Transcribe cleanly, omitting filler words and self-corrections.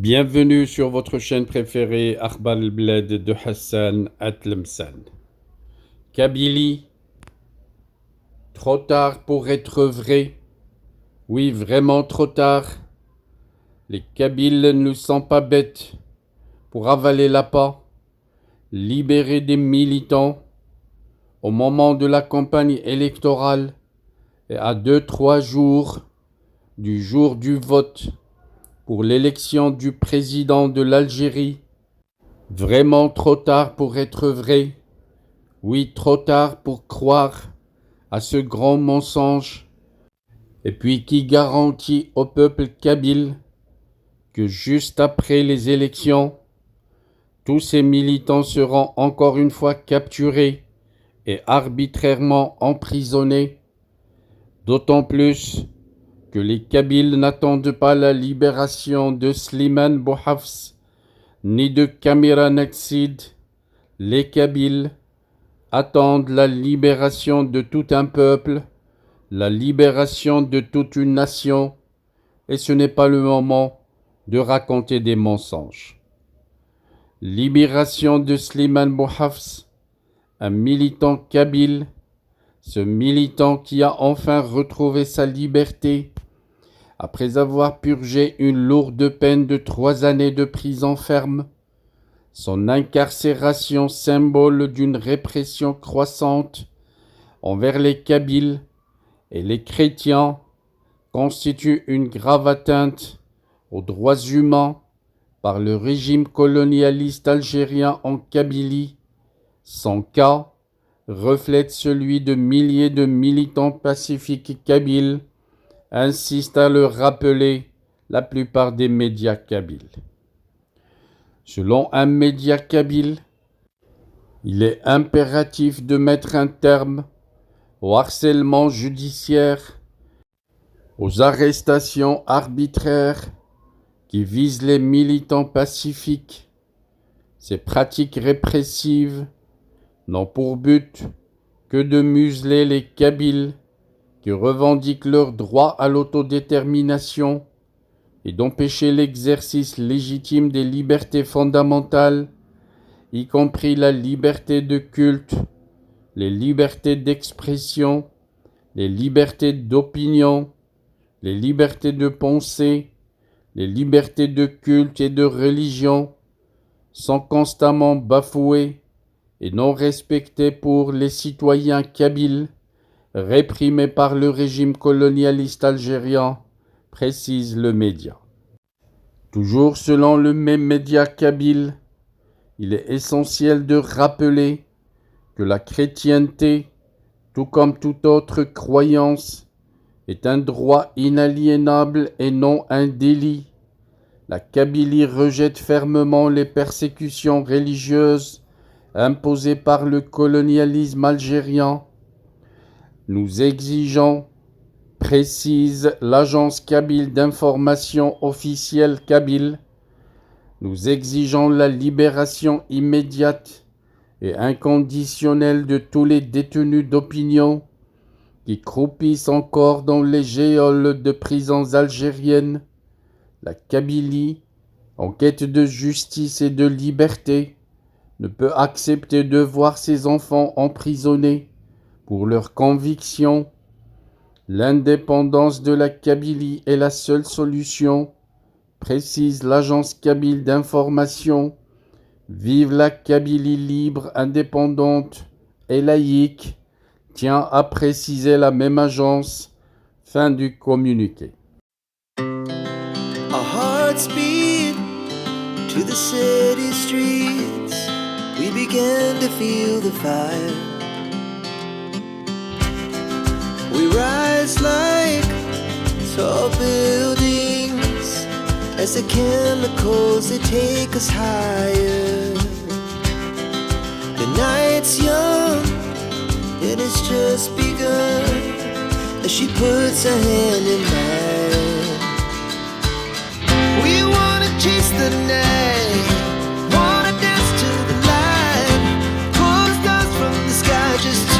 Bienvenue sur votre chaîne préférée Akhbar al-Bled de Hassan Atlemsan. Kabylie, trop tard pour être vrai. Oui, vraiment trop tard. Les Kabyles ne sont pas bêtes pour avaler l'appât. Libérer des militants au moment de la campagne électorale et à 2-3 jours du jour du vote pour l'élection du président de l'Algérie. Vraiment trop tard pour être vrai. Oui, trop tard pour croire à ce grand mensonge. Et puis qui garantit au peuple kabyle que juste après les élections, tous ces militants seront encore une fois capturés et arbitrairement emprisonnés, d'autant plus que les Kabyles n'attendent pas la libération de Slimane Bouhafs ni de Kamira Naksid. Les Kabyles attendent la libération de tout un peuple, la libération de toute une nation, et ce n'est pas le moment de raconter des mensonges. Libération de Slimane Bouhafs, un militant kabyle, ce militant qui a enfin retrouvé sa liberté après avoir purgé une lourde peine de 3 années de prison ferme. Son incarcération, symbole d'une répression croissante envers les Kabyles et les chrétiens, constitue une grave atteinte aux droits humains par le régime colonialiste algérien en Kabylie. Son cas reflète celui de milliers de militants pacifiques kabyles, insistent à le rappeler la plupart des médias kabyles. Selon un média kabyle, il est impératif de mettre un terme au harcèlement judiciaire, aux arrestations arbitraires qui visent les militants pacifiques. Ces pratiques répressives n'ont pour but que de museler les Kabyles qui revendiquent leur droit à l'autodétermination et d'empêcher l'exercice légitime des libertés fondamentales, y compris la liberté de culte, les libertés d'expression, les libertés d'opinion, les libertés de pensée, les libertés de culte et de religion, sont constamment bafouées et non respectées pour les citoyens kabyles, réprimés par le régime colonialiste algérien, précise le média. Toujours selon le même média kabyle, il est essentiel de rappeler que la chrétienté, tout comme toute autre croyance, est un droit inaliénable et non un délit. La Kabylie rejette fermement les persécutions religieuses imposées par le colonialisme algérien. Nous exigeons, précise l'agence kabyle d'information officielle kabyle, nous exigeons la libération immédiate et inconditionnelle de tous les détenus d'opinion qui croupissent encore dans les geôles de prisons algériennes. La Kabylie, en quête de justice et de liberté, ne peut accepter de voir ses enfants emprisonnés pour leurs convictions. L'indépendance de la Kabylie est la seule solution, précise l'agence kabyle d'information. Vive la Kabylie libre, indépendante et laïque, tient à préciser la même agence. Fin du communiqué. Our hearts beat to the city streets. We began to feel the fire. We rise like tall buildings as the chemicals, they take us higher. The night's young and it's just begun as she puts her hand in mine. We wanna chase the night, wanna dance to the light, pull the stars from the sky just